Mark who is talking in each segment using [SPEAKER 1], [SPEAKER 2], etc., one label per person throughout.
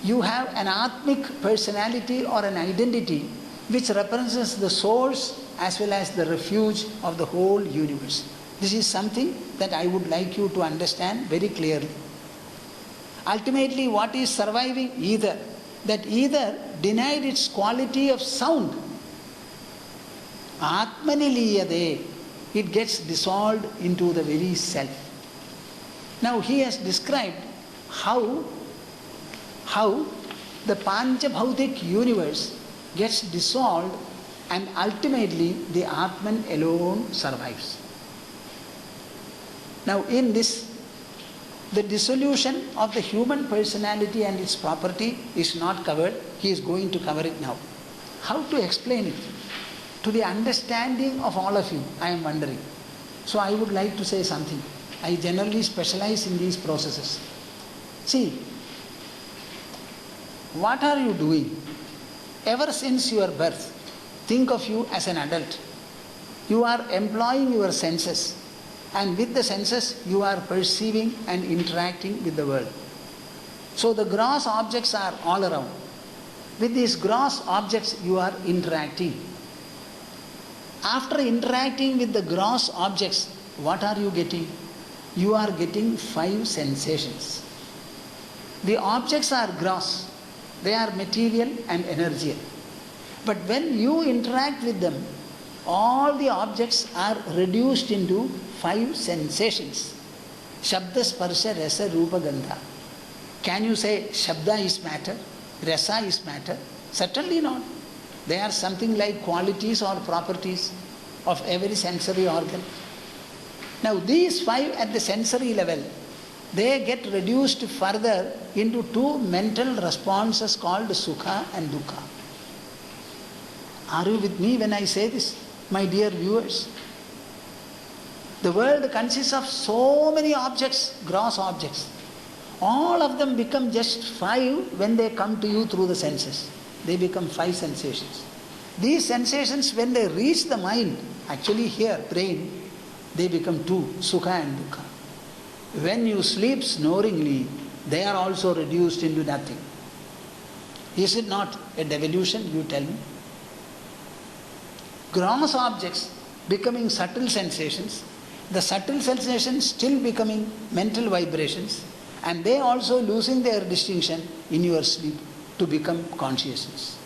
[SPEAKER 1] you have an Atmic personality or an identity which represents the source as well as the refuge of the whole universe. This is something that I would like you to understand very clearly. Ultimately, what is surviving? Ether. That ether denied its quality of sound. Atmaniliyade. It gets dissolved into the very self. Now he has described how the Panchabhautik universe gets dissolved and ultimately the Atman alone survives. Now in this, the dissolution of the human personality and its property is not covered. He is going to cover it now. How to explain it? To the understanding of all of you, I am wondering. So I would like to say something. I generally specialize in these processes. See, what are you doing? Ever since your birth, think of you as an adult. You are employing your senses, and with the senses you are perceiving and interacting with the world. So the gross objects are all around. With these gross objects you are interacting. After interacting with the gross objects, what are you getting? You are getting 5 sensations. The objects are gross. They are material and energial. But when you interact with them, all the objects are reduced into 5 sensations. Shabda, Sparsha, Rasa, Rupa, Gandha. Can you say Shabda is matter? Rasa is matter? Certainly not. They are something like qualities or properties of every sensory organ. Now these 5 at the sensory level, they get reduced further into 2 mental responses called Sukha and Dukkha. Are you with me when I say this, my dear viewers? The world consists of so many objects, gross objects. All of them become just 5 when they come to you through the senses. They become 5 sensations. These sensations, when they reach the mind, actually here, brain, they become 2, Sukha and Dukkha. When you sleep snoringly, they are also reduced into nothing. Is it not a devolution, you tell me? Gross objects becoming subtle sensations, the subtle sensations still becoming mental vibrations, and they also losing their distinction in your sleep to become consciousness.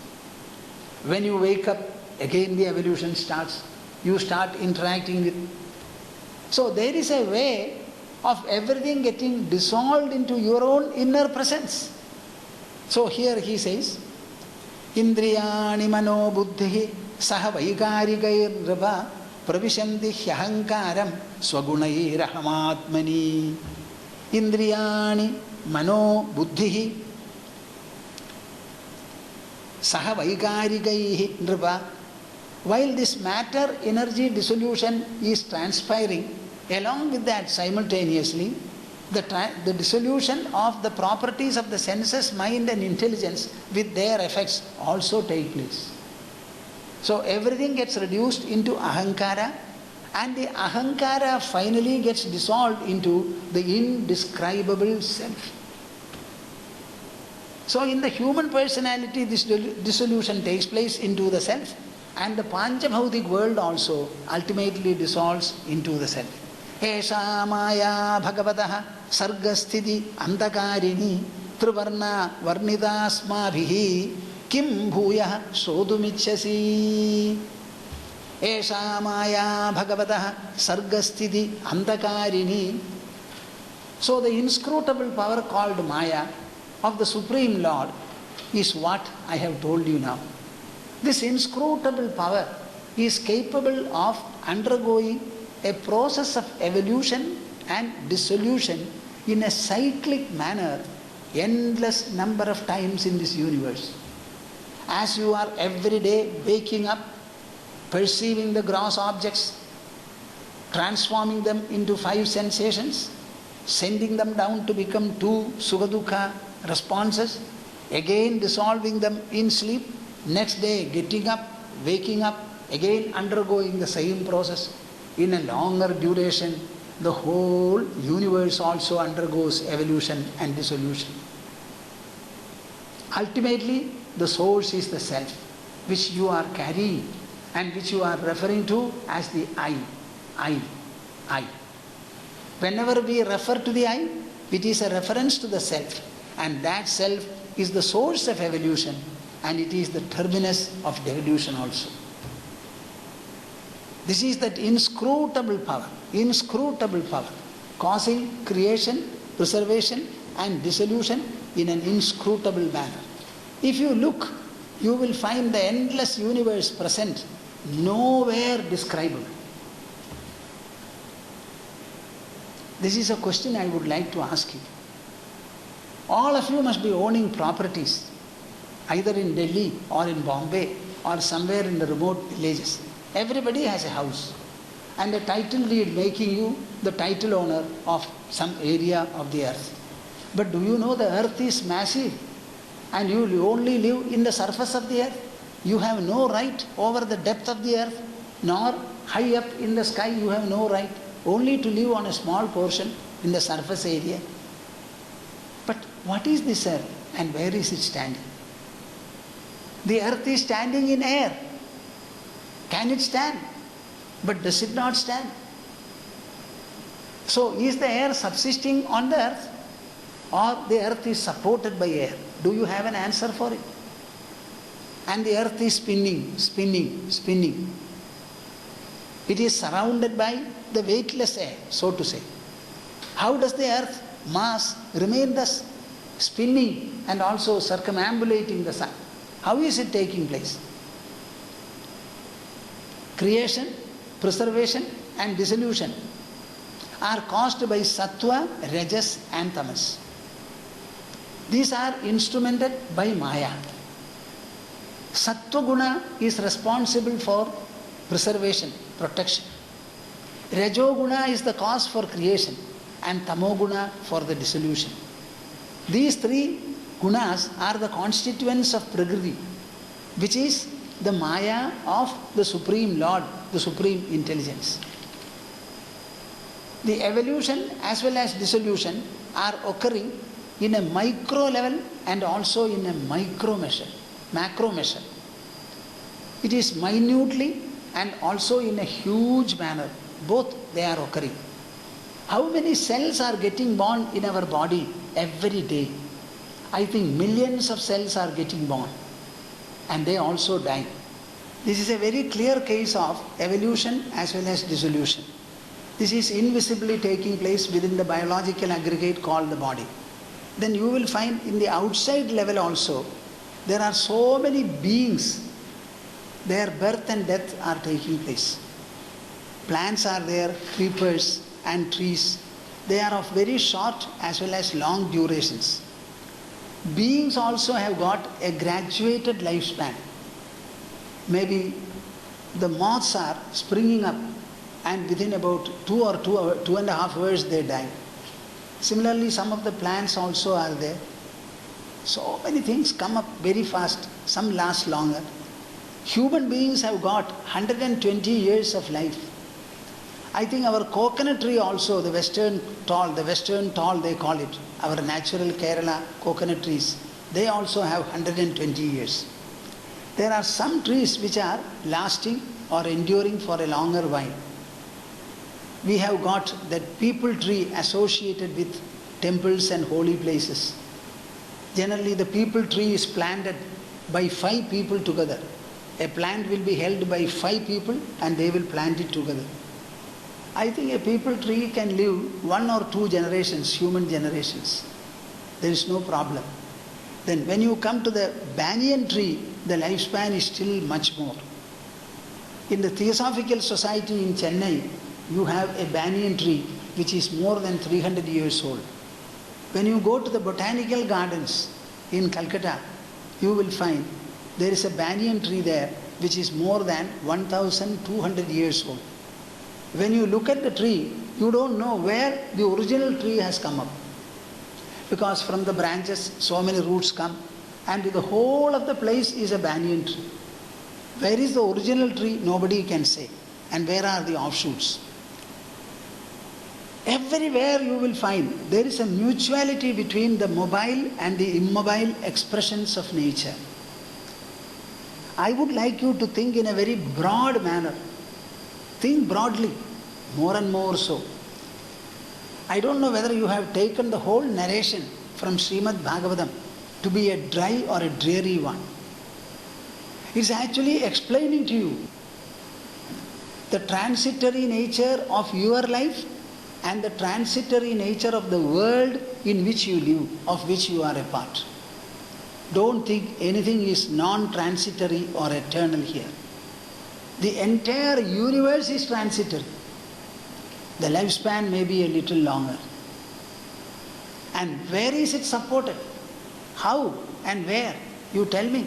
[SPEAKER 1] When you wake up, again the evolution starts. You start interacting with. So there is a way of everything getting dissolved into your own inner presence. So here he says, Indriyani mano buddhi saha vaikarikair rava pravishanti hyahankaram swagunair ahamatmani. Indriyani mano buddhi saha vaikarikaihi nripa. While this matter energy dissolution is transpiring, along with that simultaneously, the dissolution of the properties of the senses, mind and intelligence with their effects also take place. So everything gets reduced into ahankara, and the ahankara finally gets dissolved into the indescribable self. So in the human personality, this dissolution takes place into the self, and the Panchabhautik world also ultimately dissolves into the self. Esha maya bhagavataha sargasthiti antakarini trivarna varnidasmabhihi kim bhuyah sodumichasi. Esha maya bhagavataha sargasthiti antakarini. So the inscrutable power called Maya of the Supreme Lord is what I have told you now. This inscrutable power is capable of undergoing a process of evolution and dissolution in a cyclic manner, endless number of times in this universe. As you are every day waking up, perceiving the gross objects, transforming them into 5 sensations, sending them down to become 2 Sukha-Dukkha responses, again dissolving them in sleep, next day getting up, waking up, again undergoing the same process. In a longer duration, the whole universe also undergoes evolution and dissolution. Ultimately, the source is the self, which you are carrying and which you are referring to as the I. I. Whenever we refer to the I, it is a reference to the self, and that self is the source of evolution, and it is the terminus of devolution also. This is that inscrutable power, causing creation, preservation and dissolution in an inscrutable manner. If you look, you will find the endless universe present, nowhere describable. This is a question I would like to ask you. All of you must be owning properties, either in Delhi or in Bombay or somewhere in the remote villages. Everybody has a house and a title deed making you the title owner of some area of the earth. But do you know the earth is massive and you only live in the surface of the earth? You have no right over the depth of the earth, nor high up in the sky you have no right, only to live on a small portion in the surface area. But what is this earth and where is it standing? The earth is standing in air. Can it stand? But does it not stand? So is the air subsisting on the earth, or the earth is supported by air? Do you have an answer for it? And the earth is spinning. It is surrounded by the weightless air, so to say. How does the earth mass remain thus spinning and also circumambulating the sun? How is it taking place? Creation, preservation and dissolution are caused by sattva, rajas and tamas. These are instrumented by Maya. Sattva guna is responsible for preservation, protection. Rajo guna is the cause for creation and tamo guna for the dissolution. These three gunas are the constituents of Prakriti, which is the Maya of the Supreme Lord, the Supreme Intelligence. The evolution as well as dissolution are occurring in a micro level and also in a macro measure. It is minutely and also in a huge manner. Both they are occurring. How many cells are getting born in our body every day? I think millions of cells are getting born and they also die. This is a very clear case of evolution as well as dissolution. This is invisibly taking place within the biological aggregate called the body. Then you will find in the outside level also, there are so many beings, their birth and death are taking place. Plants are there, creepers and trees. They are of very short as well as long durations. Beings also have got a graduated lifespan. Maybe the moths are springing up and within about 2.5 hours they die. Similarly, some of the plants also are there. So many things come up very fast, some last longer. Human beings have got 120 years of life. I think our coconut tree also, the western tall they call it, our natural Kerala coconut trees, they also have 120 years. There are some trees which are lasting or enduring for a longer while. We have got that people tree associated with temples and holy places. Generally the people tree is planted by 5 people together. A plant will be held by 5 people and they will plant it together. I think a people tree can live 1 or 2 generations, human generations. There is no problem. Then when you come to the banyan tree, the lifespan is still much more. In the Theosophical Society in Chennai, you have a banyan tree which is more than 300 years old. When you go to the botanical gardens in Calcutta, you will find there is a banyan tree there which is more than 1,200 years old. When you look at the tree, you don't know where the original tree has come up. Because from the branches, so many roots come, and the whole of the place is a banyan tree. Where is the original tree? Nobody can say. And where are the offshoots? Everywhere you will find there is a mutuality between the mobile and the immobile expressions of nature. I would like you to think in a very broad manner. Think broadly, more and more so. I don't know whether you have taken the whole narration from Srimad Bhagavatam to be a dry or a dreary one. It's actually explaining to you the transitory nature of your life and the transitory nature of the world in which you live, of which you are a part. Don't think anything is non-transitory or eternal here. The entire universe is transitory. The lifespan may be a little longer. And where is it supported? How and where? You tell me.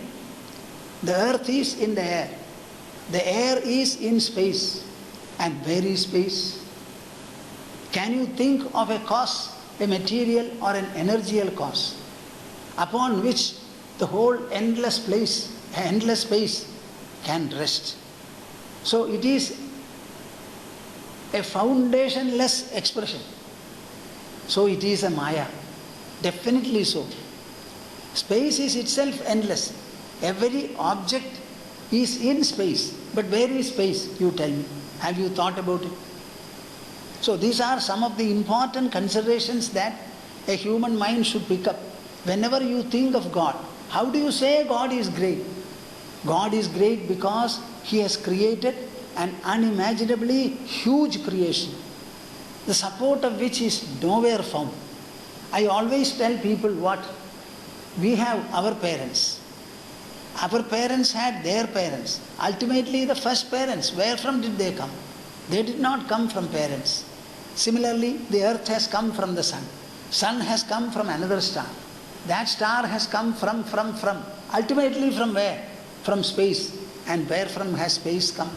[SPEAKER 1] The earth is in the air. The air is in space. And where is space? Can you think of a cause, a material or an energial cause, upon which the whole endless space can rest? So it is a foundationless expression. So it is a Maya. Definitely so. Space is itself endless. Every object is in space. But where is space? You tell me. Have you thought about it? So these are some of the important considerations that a human mind should pick up. Whenever you think of God, how do you say God is great? God is great because He has created an unimaginably huge creation, the support of which is nowhere found. I always tell people what? We have our parents. Our parents had their parents. Ultimately, the first parents, where from did they come? They did not come from parents. Similarly, the earth has come from the sun. Sun has come from another star. That star has come from. Ultimately from where? From space. And where from has space come?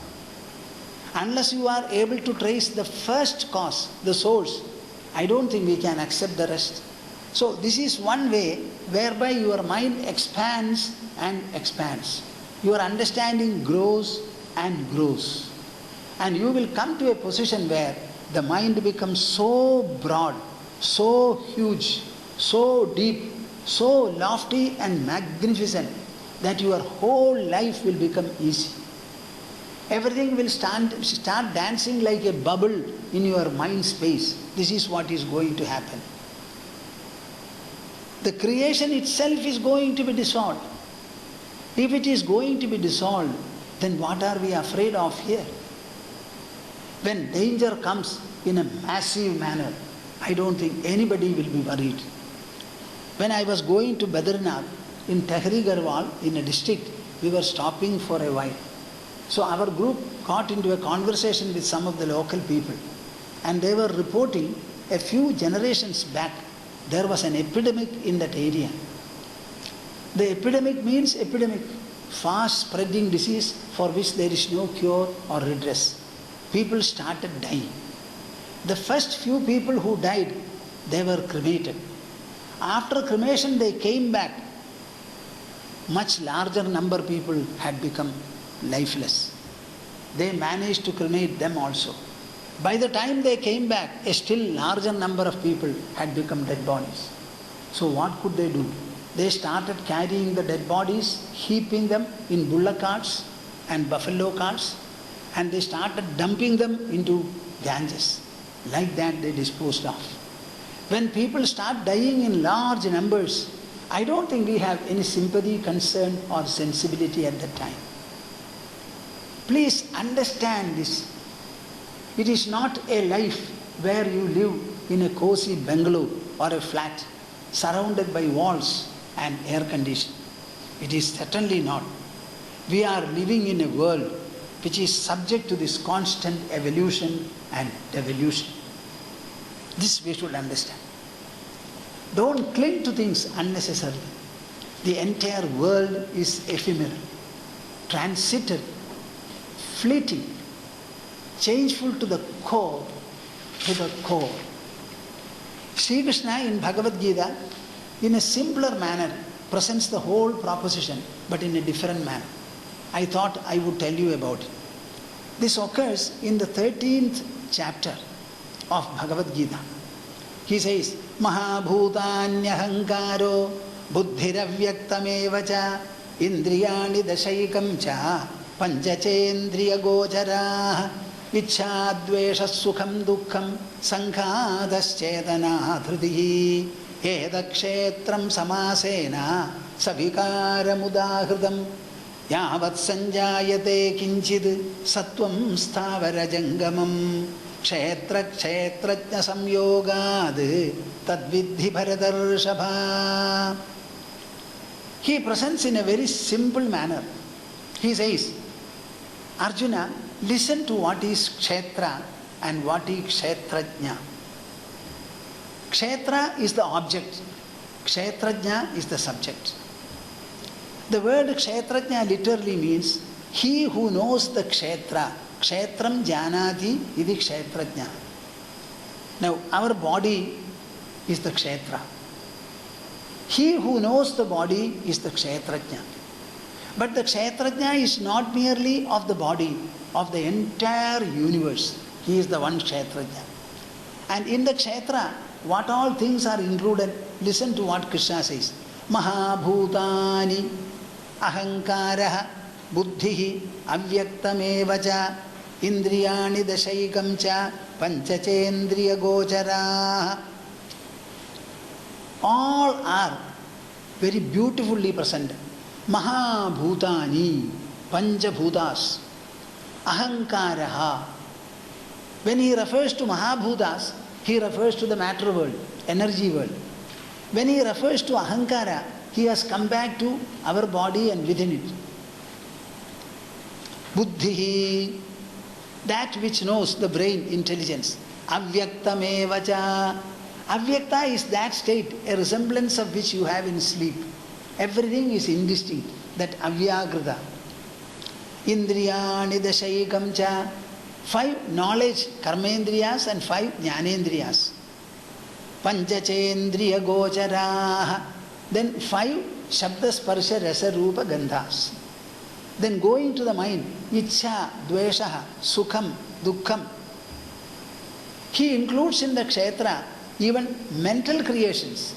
[SPEAKER 1] Unless you are able to trace the first cause, the source, I don't think we can accept the rest. So this is one way whereby your mind expands and expands. Your understanding grows and grows. And you will come to a position where the mind becomes so broad, so huge, so deep, so lofty and magnificent that your whole life will become easy. Everything will start dancing like a bubble in your mind space. This is what is going to happen. The creation itself is going to be dissolved. If it is going to be dissolved, then what are we afraid of here? When danger comes in a massive manner, I don't think anybody will be worried. When I was going to Badrinath in Tehri Garhwal in a district, we were stopping for a while. So our group got into a conversation with some of the local people, and they were reporting a few generations back there was an epidemic in that area. The epidemic means epidemic, fast spreading disease for which there is no cure or redress. People started dying. The first few people who died, they were cremated. After cremation they came back. Much larger number of people had become lifeless. They managed to cremate them also. By the time they came back, a still larger number of people had become dead bodies. So what could they do? They started carrying the dead bodies, heaping them in bullock carts and buffalo carts, and they started dumping them into Ganges. Like that they disposed of. When people start dying in large numbers, I don't think we have any sympathy, concern or sensibility at that time. Please understand this. It is not a life where you live in a cozy bungalow or a flat surrounded by walls and air conditioning. It is certainly not. We are living in a world which is subject to this constant evolution and devolution. This we should understand. Don't cling to things unnecessarily. The entire world is ephemeral, transitory, fleeting, changeful to the core, Sri Krishna in Bhagavad Gita, in a simpler manner, presents the whole proposition, but in a different manner. I thought I would tell you about it. This occurs in the 13th chapter, of Bhagavad Gita. He says, Mahabhutanyahangaro buddhiravyaktameva cha indriyani dashaikam cha panchachendriya gochara ichhadvesha sukham dukkham sanghadaschetana dhrutihi edakshetram samasena savikaramudahrudam yavat sanjayate kinchid sattvam sthavara jangamam kshetra kshetrajna samyogad tadvidhi bharatarshapha. He presents in a very simple manner. He says, Arjuna, listen to what is kshetra and what is kshetrajna. Kshetra is the object, kshetrajna is the subject. The word kshetrajna literally means he who knows the kshetra. Kshetram janati idi kshetrajna. Now, our body is the kshetra. He who knows the body is the kshetrajna. But the kshetrajna is not merely of the body, of the entire universe. He is the one kshetrajna. And in the kshetra, what all things are included? Listen to what Krishna says. Mahabhutani ahankaraha buddhihi avyaktameva cha indriyani dashaikam cha panchachendriya gochara. All are very beautifully presented. Mahabhutani, Panchabhutas, Ahankaraha. When he refers to Mahabhutas, he refers to the matter world, energy world. When he refers to Ahankara, he has come back to our body and within it. Buddhihi, that which knows the brain, intelligence. Avyaktameva cha. Avyakta is that state, a resemblance of which you have in sleep. Everything is indistinct, that avyagrita. Indriyani dashaikam cha. 5 knowledge, karmendriyas, and 5 jnanendriyas. Panchachendriya gocharaha. Then 5 shabda sparsha rasa rupa gandhas. Then going to the mind, ichha, dvesha, sukham, dukkham. He includes in the kshetra even mental creations,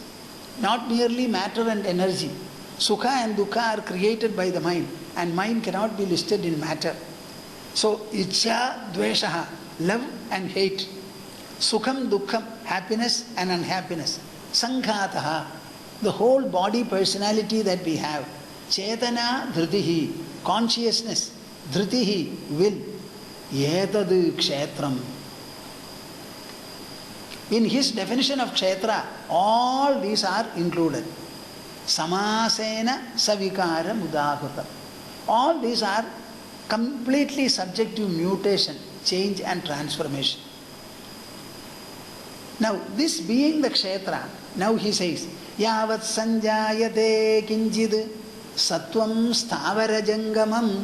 [SPEAKER 1] not merely matter and energy. Sukha and dukkha are created by the mind, and mind cannot be listed in matter. So, ichha, dvesha, love and hate. Sukham, dukkham, happiness and unhappiness. Sanghataha, the whole body personality that we have. Chetana, dhritihi, consciousness. Dhritihi, will. Yetad kshetram. In his definition of kshetra, all these are included. Samasena savikara mudahruta. All these are completely subject to mutation, change and transformation. Now, this being the kshetra, now he says, Yavat sanjayate kinchid sattvam sthavara jangamam.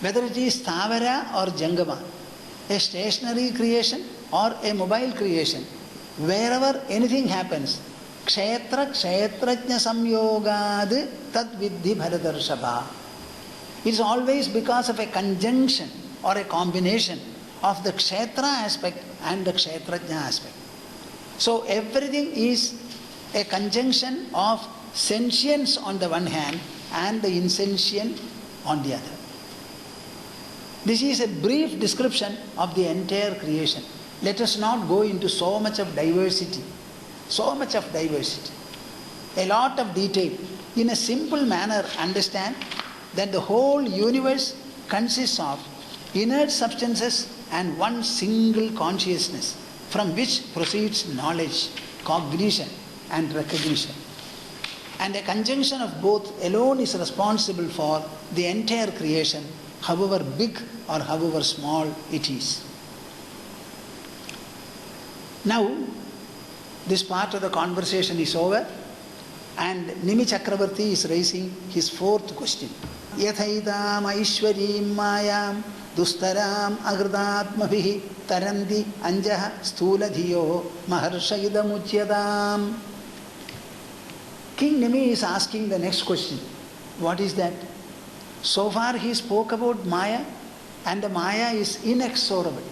[SPEAKER 1] Whether it is sthavara or jangama, a stationary creation or a mobile creation, wherever anything happens, kshetra kshetrajna samyogad tad vidhi bharatarshapha. It is always because of a conjunction or a combination of the kshetra aspect and the kshetrajna aspect. So everything is a conjunction of sentience on the one hand and the insentient on the other. This is a brief description of the entire creation. Let us not go into so much of diversity. So much of diversity. A lot of detail. In a simple manner, understand that the whole universe consists of inert substances and one single consciousness from which proceeds knowledge, cognition and recognition. And a conjunction of both alone is responsible for the entire creation, however big or however small it is. Now, this part of the conversation is over, and Nimi Chakravarti is raising his 4th question. Yathaitam aishwarim mayam dustaram agridatmabhihi tarandi anjaha sthuladhiyo maharshayidam uchyadam. King Nimi is asking the next question. What is that? So far he spoke about Maya, and the Maya is inexorable.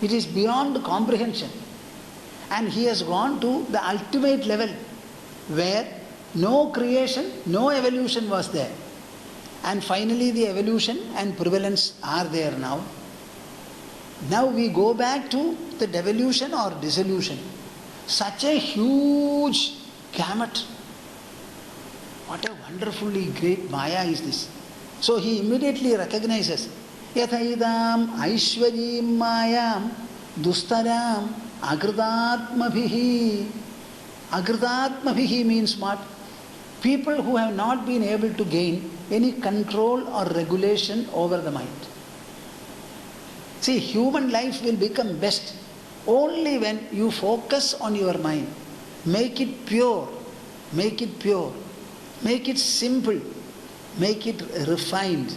[SPEAKER 1] It is beyond comprehension. And he has gone to the ultimate level where no creation, no evolution was there. And finally the evolution and prevalence are there now. Now we go back to the devolution or dissolution. Such a huge gamut. What a wonderfully great Maya is this. So he immediately recognizes, Yathaidam Aishwarim Mayam Dustaram Agridatmabhihi. Agridatmabhihi means what? People who have not been able to gain any control or regulation over the mind. See, human life will become best only when you focus on your mind. Make it pure, make it pure, make it simple, make it refined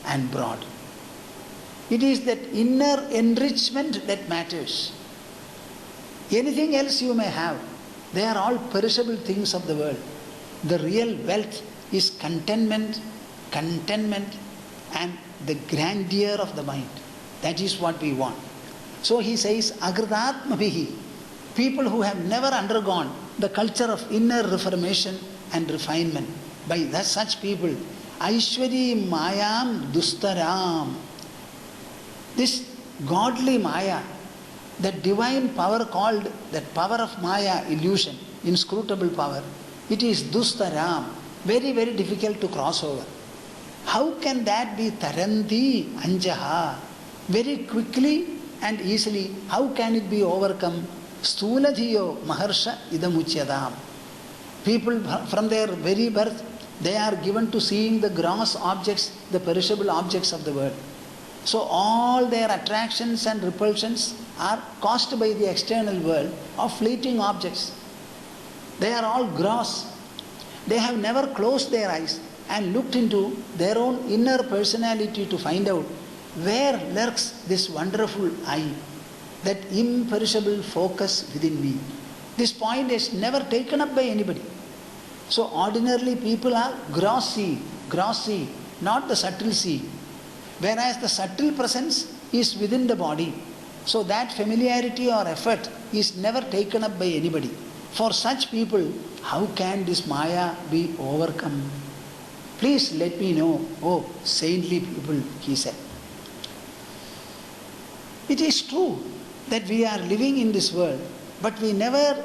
[SPEAKER 1] and broad. It is that inner enrichment that matters. Anything else you may have, they are all perishable things of the world. The real wealth is contentment and the grandeur of the mind. That is what we want. So he says, Agridatmabhihi, people who have never undergone the culture of inner reformation and refinement. By such people, Aishwari Mayam Dustaram. This godly Maya, that divine power called, that power of Maya, illusion, inscrutable power, it is Dustaram, very, very difficult to cross over. How can that be Taranti Anjaha? Very quickly and easily, how can it be overcome? Stuladhiyo Maharsha Idamuchyadam. People from their very birth, they are given to seeing the gross objects, the perishable objects of the world. So all their attractions and repulsions are caused by the external world of fleeting objects. They are all gross. They have never closed their eyes and looked into their own inner personality to find out where lurks this wonderful I, that imperishable focus within me. This point is never taken up by anybody. So ordinarily people are gross see, not the subtle see. Whereas the subtle presence is within the body. So that familiarity or effort is never taken up by anybody. For such people, how can this Maya be overcome? Please let me know, oh saintly people, he said. It is true that we are living in this world, but we never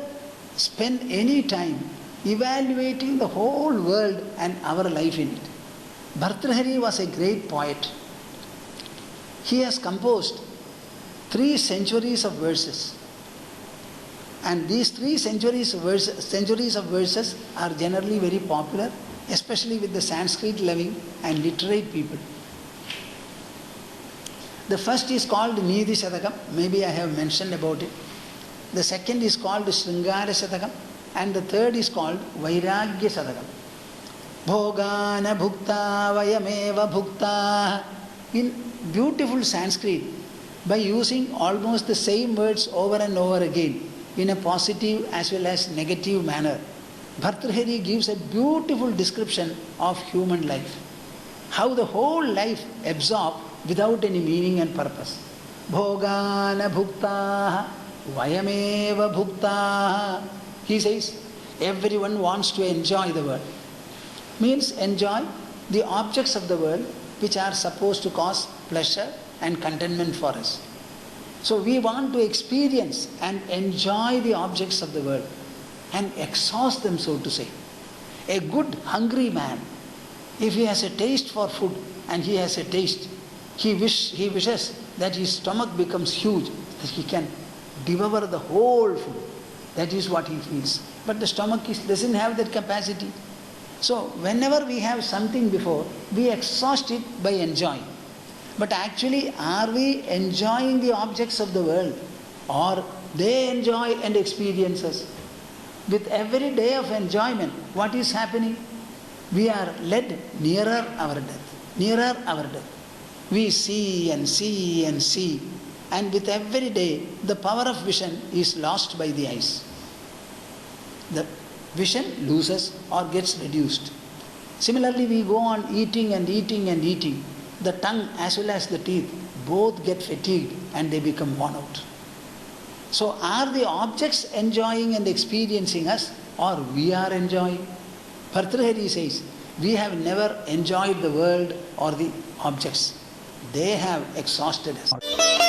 [SPEAKER 1] spend any time evaluating the whole world and our life in it. Bhartrhari was a great poet. He has composed 3 centuries of verses. And these 3 centuries of verses are generally very popular, especially with the Sanskrit loving and literate people. The first is called Nidhi Shatakam, maybe I have mentioned about it. The second is called Sringara Shatakam, and the third is called Vairagya Shatakam. Bhogana Bhukta Vayameva Bhukta. In beautiful Sanskrit, by using almost the same words over and over again in a positive as well as negative manner, Bhartrhari gives a beautiful description of human life. How the whole life absorbed without any meaning and purpose. Bhogana Bhukta Vayameva Bhukta. He says, everyone wants to enjoy the world. Means enjoy the objects of the world which are supposed to cause pleasure and contentment for us. So we want to experience and enjoy the objects of the world and exhaust them, so to say. A good hungry man, if he has a taste for food and he has a taste, he wishes that his stomach becomes huge, that he can devour the whole food. That is what he feels. But the stomach doesn't have that capacity. So whenever we have something before, we exhaust it by enjoying. But actually, are we enjoying the objects of the world, or they enjoy and experience us? With every day of enjoyment, what is happening? We are led nearer our death, nearer our death. We see and see and see, and with every day, the power of vision is lost by the eyes. The vision loses or gets reduced. Similarly, we go on eating and eating and eating. The tongue as well as the teeth both get fatigued and they become worn out. So are the objects enjoying and experiencing us, or we are enjoying? Bhartrhari says, we have never enjoyed the world or the objects. They have exhausted us.